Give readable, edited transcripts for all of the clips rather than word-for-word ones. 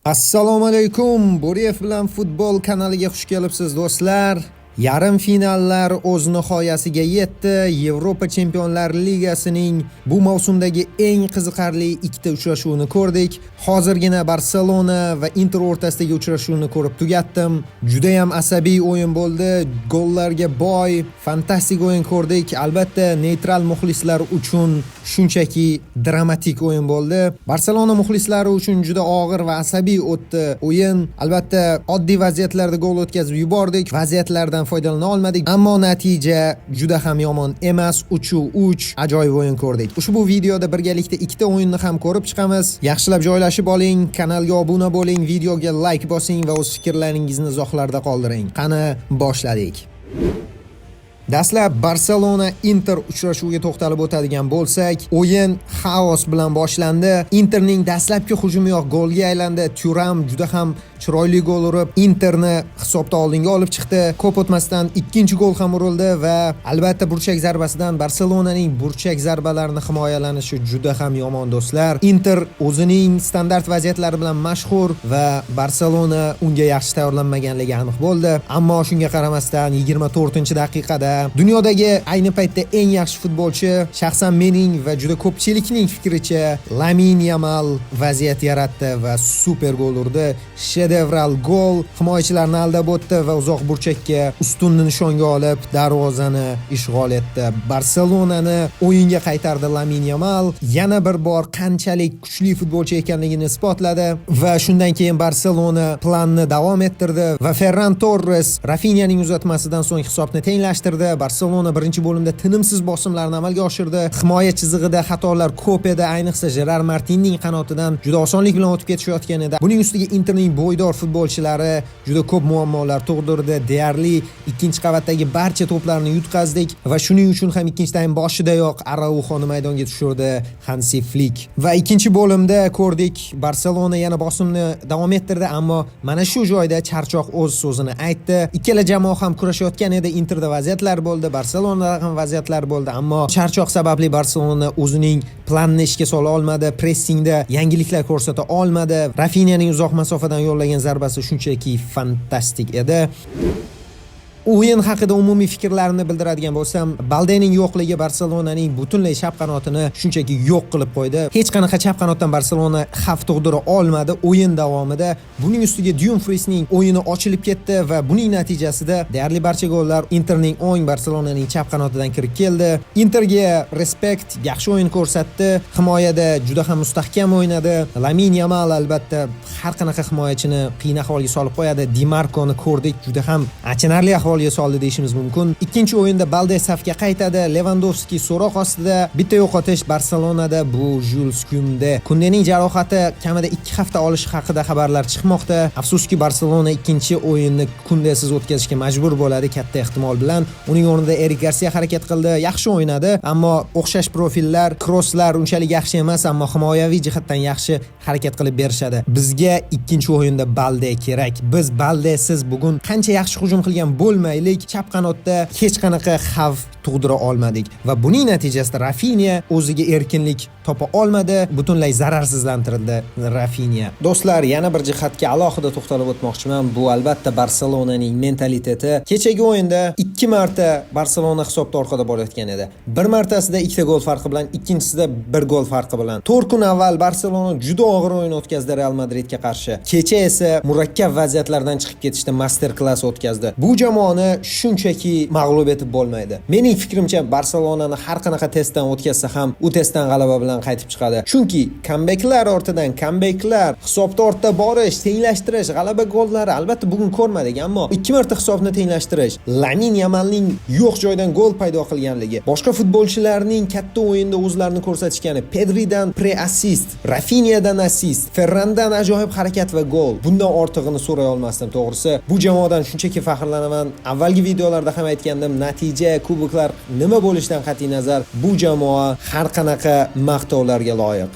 Assalomu alaykum. Bo'riyev bilan futbol kanaliga xush kelibsiz do'stlar. Yarim finallar o'z nihoyasiga yetdi. Yevropa Chempionlar Ligasining bu mavsumdagi eng qiziqarli ikkita uchrashuvini ko'rdik. Hozirgina Barselona va Inter o'rtasidagi uchrashuvni ko'rib tugatdim. Juda ham asabiy o'yin bo'ldi. Gollarga boy, fantastik o'yin ko'rdik. Albatta, neytral muxlislar uchun shunchaki dramatik o'yin bo'ldi. Barselona muxlislari uchun juda og'ir va asabiy o'tdi o'yin. Albatta, oddiy vaziyatlarda gol o'tkazib yubordik. Vaziyatlardan foydalana olmadik, ammo natija juda ham yomon emas. 3-3 ajoyib o'yin ko'rdik. Ushbu videoda birgalikda ikkita o'yinni ham ko'rib chiqamiz. Yaxshilab joylashib oling, kanalga obuna bo'ling, videoga like bosing va o'z fikrlaringizni izohlarda qoldiring. Qani boshladik. Dastlab Barselona Inter uchrashuviga to'xtalib o'tadigan bo'lsak, o'yin xaos bilan boshlandi. Interning dastlabki hujumiyoq golga aylandi. Thuram juda ham chiroyli gol urib, Interni hisobda oldinga olib chiqdi. Ko'p o'tmasdan ikkinchi gol ham urildi va albatta burchak zarbasidan Barselonaning burchak zarbalarini himoyalanishi juda ham yomon do'stlar. Inter o'zining standart vaziyatlari bilan mashhur va Barselona unga yaxshi tayyorlanmaganligi aniq bo'ldi. Ammo shunga qaramasdan 24-daqiqada dunyodagi ayni paytda eng yaxshi futbolchi, shaxsan mening va juda ko'pchilikning fikricha, Lamine Yamal vaziyat yaratdi va super gol urdi. Shedevral gol, himoyachilarni aldab o'tdi va uzoq burchakka ustunni nishonga olib, darvozani ishg'ol etdi. Barselonani o'yinga qaytardi Lamine Yamal. Yana bir bor qanchalik kuchli futbolchi ekanligini isbotladi va shundan keyin Barselona planni davom ettirdi va Ferran Torres Rafinyaning uzatmasidan so'ng hisobni tenglashtirdi. Barselona birinchi bo'limda tinimsiz bosimlarni amalga oshirdi. Himoya chizig'ida xatolar ko'p edi, ayniqsa Gerard Martinning qanotidan juda osonlik bilan o'tib ketishayotgan edi. Buning ustiga Interning bo'ydor futbolchilari juda ko'p muammolar tug'dirdi. Deyarli ikkinchi qavatdagi barcha to'plarni yutqazdik va shuning uchun ham ikkinchi taym boshidayoq Araujoni maydonga tushirdi Hansi Flick. Va ikkinchi bo'limda ko'rdik, Barselona yana bosimni davom ettirdi, ammo mana shu joyda charchoq o'z so'zini aytdi. Ikkala jamoa ham kurashayotgan edi. Interda vaziyatlar bo'ldi, Barselonada ham vaziyatlar bo'ldi, ammo charchoq sababli Barselona o'zining planini ishga sola olmadi, pressingda yangiliklar ko'rsata olmadi. Rafinyaning uzoq masofadan yo'llagan zarbasi shunchaki fantastik edi. O'yin haqida umumiy fikrlarimni bildiradigan bo'lsam, Baldening yo'qligi Barselonaning butunlay chap qanotini shunchaki yo'q qilib qo'ydi. Hech qanaqa chap qanotdan Barselona xavf tug'dira olmadi o'yin davomida. Buning ustiga Dumfriesning o'yini ochilib ketdi va buning natijasida deyarli barcha gollar Interning o'ng, Barselonaning chap qanotidan kirib keldi. Interga respekt, yaxshi o'yin ko'rsatdi. Himoyada juda ham mustahkam o'ynadi. Lamine Yamal albatta har qanaqa himoyachini qiyin ahvolga solib qo'yadi. Di Marconi ko'rdik, juda ham achinarli ahvolga soldi deyishimiz mumkin. Ikkinchi o'yinda Balde safga qaytadi. Lewandowski so'roq ostida. Bitta yo'qotish Barselonada, bu Jules Kunde. Kundening jarohati kamida 2 hafta olishi haqida xabarlar chiqmoqda. Afsuski Barselona ikkinchi o'yinni Kundesiz o'tkazishga majbur bo'ladi katta ehtimol bilan. Uning o'rnida Erik Garcia harakat qildi. Yaxshi o'ynadi, ammo o'xshash profillar, krosslar unchalik yaxshi emas, ammo himoyaviy jihatdan yaxshi harakat qilib berishadi. Bizga ikkinchi o'yinda Balde kerak. Biz Baldesiz bugun qancha yaxshi hujum qilgan bo'lmaylik, chap qanotda hech qanaqa xavf tug'dira olmadik va buning natijasida Rafinha o'ziga erkinlik topa olmadi, butunlay zararsizlantirildi Rafinha. Do'stlar, yana bir jihatga alohida to'xtalib o'tmoqchiman. Bu albatta Barselonaning mentaliteti. Kechagi o'yinda 2 marta Barselona hisobda orqada bo'layotgan edi. Bir martasida 2 gol farqi bilan, ikkinchisida 1 gol farqi bilan. 4 kun avval Barselona juda og'ir o'yin o'tkazdi Real Madridga qarshi. Kecha esa murakkab vaziyatlardan chiqib ketishda master klass o'tkazdi. Bu jamoani shunchaki mag'lub etib bo'lmaydi. Mening fikrimcha Barselonani har qanaqa testdan o'tkazsa ham u testdan g'alaba bilan qaytib chiqadi. Chunki comebacklar ortidan comebacklar, hisobda ortda borish, tenglashtirish, g'alaba gollari albatta bugun ko'rmadik, ammo 2 marta hisobni tenglashtirish, Lamine Yamalning yo'q joydan gol paydo qilganligi, boshqa futbolchilarning katta o'yinda o'zlarini ko'rsatishgani, Pedridan pre-assist, Rafinyadan assist, Ferrandan ajoyib harakat va gol. Bundan ortig'ini so'ray olmasdim, to'g'risi. Bu jamoadan shunchaki faxrlanaman. Avvalgi videolarda ham aytgandim, natija, kuboklar nima bo'lishidan qat'iy nazar bu jamoa har qanaqa maqtovlarga loyiq.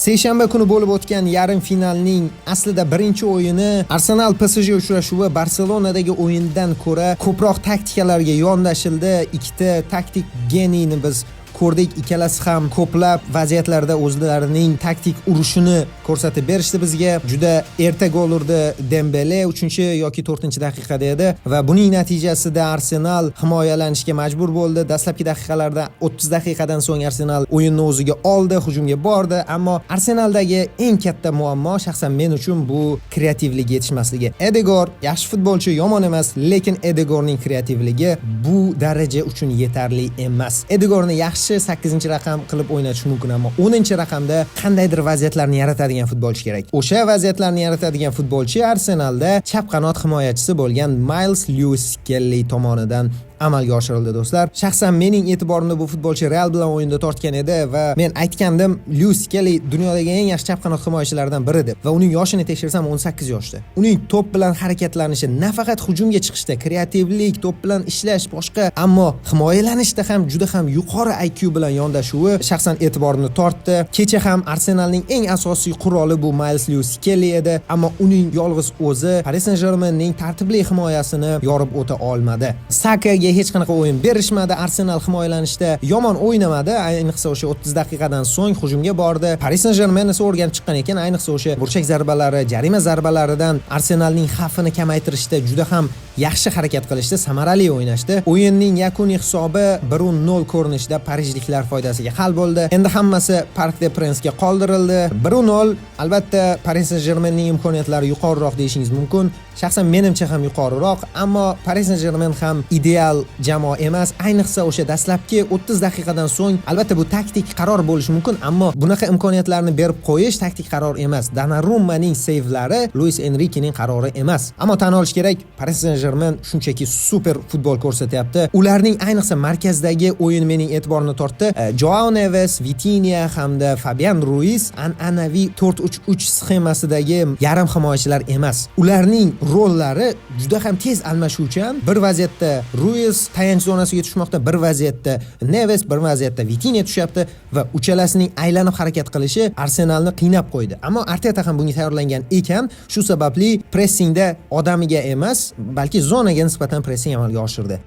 Seshanba kuni bo'lib o'tgan yarim finalning aslida birinchi o'yini Arsenal PSG uchrashuvi Barselonadagi o'yindan ko'ra ko'proq taktikalarga yondashildi. Ikkita taktik geniyni biz ko'rdik, ikkalasi ham ko'plab vaziyatlarda o'zlarining taktik urushini ko'rsatib berishdi bizga. Juda erta gol urdi Dembele 3 yoki 4-daqiqada edi va buning natijasida Arsenal himoyalanishga majbur bo'ldi. Dastlabki daqiqalarda 30 daqiqadan so'ng Arsenal o'yinni o'ziga oldi, hujumga bordi, ammo Arsenaldagi eng katta muammo shaxsan men uchun bu kreativlik yetishmasligi. Edegor yaxshi futbolchi, yomon emas, lekin Edegorning kreativligi bu daraja uchun yetarli emas. Edegorni yaxshi 8-raqam qilib o'ynatish mumkin, ammo 10-raqamda qandaydir vaziyatlarni yaratadigan futbolchi kerak. O'sha vaziyatlarni yaratadigan futbolchi Arsenalda chap qanot himoyachisi bo'lgan Miles Lewis Kelly tomonidan amalga oshirildi do'stlar. Shaxsan mening e'tiborimni bu futbolchi Real bilan o'yinda tortgan edi va men aytgandim, Lewis Kelly dunyodagi eng yaxshi chap qanot himoyachilaridan biri deb va uning yoshini tekshirsam 18 yoshda. Uning to'p bilan harakatlanishi, nafaqat hujumga chiqishda, kreativlik, to'p bilan ishlash boshqa, ammo himoyalanishda ham juda ham yuqori IQ bilan yondashuvi shaxsan e'tiborimni tortdi. Kecha ham Arsenalning eng asosiy quroli bu Miles Lewis Kelly edi, ammo uning yolg'iz o'zi Paris Saint-Germainning tartibli himoyasini yorib o'ta olmadi. Sakaga hech qanaqa o'yin berishmadi. Arsenal himoyalanishda yomon o'ynamadi. Ayniqsa o'sha 30 daqiqadan so'ng hujumga bordi. Paris Saint-Germain esa o'rganib chiqqan ekan, ayniqsa o'sha burchak zarbalari, jarima zarbalaridan Arsenalning xavfini kamaytirishda juda ham yaxshi harakat qilishdi, samarali o'ynashdi. O'yinning yakuniy hisobi 1-0 ko'rinishida parijliklar foydasiga hal bo'ldi. Endi hammasi Parc des Princes-ga qoldirildi. 1-0. Albatta Paris Saint-Germainning imkoniyatlari yuqoriroq deyishingiz mumkin. Shaxsan menimcha ham yuqoriroq, ammo Paris Saint-Germain ham ideal jamoa emas. Ayniqsa o'sha dastlabki 30 daqiqadan so'ng, albatta bu taktik qaror bo'lishi mumkin, ammo bunaqa imkoniyatlarni berib qo'yish taktik qaror emas. Donnarummaning seyvlari Luis Enriquening qarori emas. Ammo tan olish kerak, Paris Saint-Germain shunchaki super futbol ko'rsatyapti. Ularning ayniqsa markazdagi o'yin mening e'tiborimni tortdi. Joao Neves, Vitinha hamda Fabian Ruiz an'anaviy 4-3-3 sxemasidagi yarim himoyachilar emas. Ularning rollari juda ham tez almashuvchan. Bir vaziyatda Ruiz tayanch zonasiga tushmoqda, bir vaziyatda Neves, bir vaziyatda Vitinha tushyapti va uchalasining aylanib harakat qilishi Arsenalni qiynab qo'ydi. Ammo Arteta ham bunga tayyorlangan ekan, shu sababli pressingda odamiga emas, balki zonaga nisbatan pressing amalga oshirdi.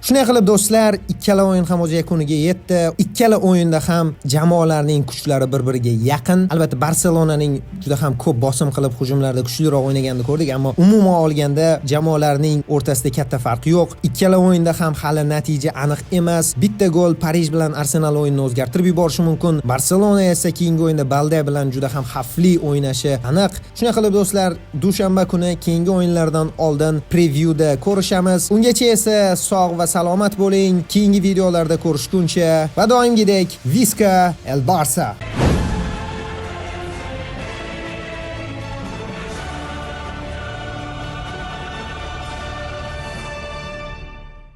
Shunday qilib do'stlar, ikkala o'yin ham o'z yakuniga yetdi. Ikkala o'yinda ham jamoalarning kuchlari bir-biriga yaqin. Albatta Barselonaning juda ham ko'p bosim qilib hujumlarda kuchliroq o'ynaganini ko'rdik, ammo umuman olganda jamoalarning o'rtasida katta farq yo'q. Ikkala o'yinda ham hali natija aniq emas. Bitta gol Parij bilan Arsenal o'yinini o'zgartirib yuborishi mumkin. Barselona esa keyingi o'yinda Balde bilan juda ham xavfli o'ynashi aniq. Shunday qilib do'stlar, dushanba kuni keyingi o'yinlardan oldin prevyuda ko'rishamiz. Ungacha esa sog' va salomat bo'ling. Keyingi videolarda ko'rishguncha va doimgidek Visca el Barça.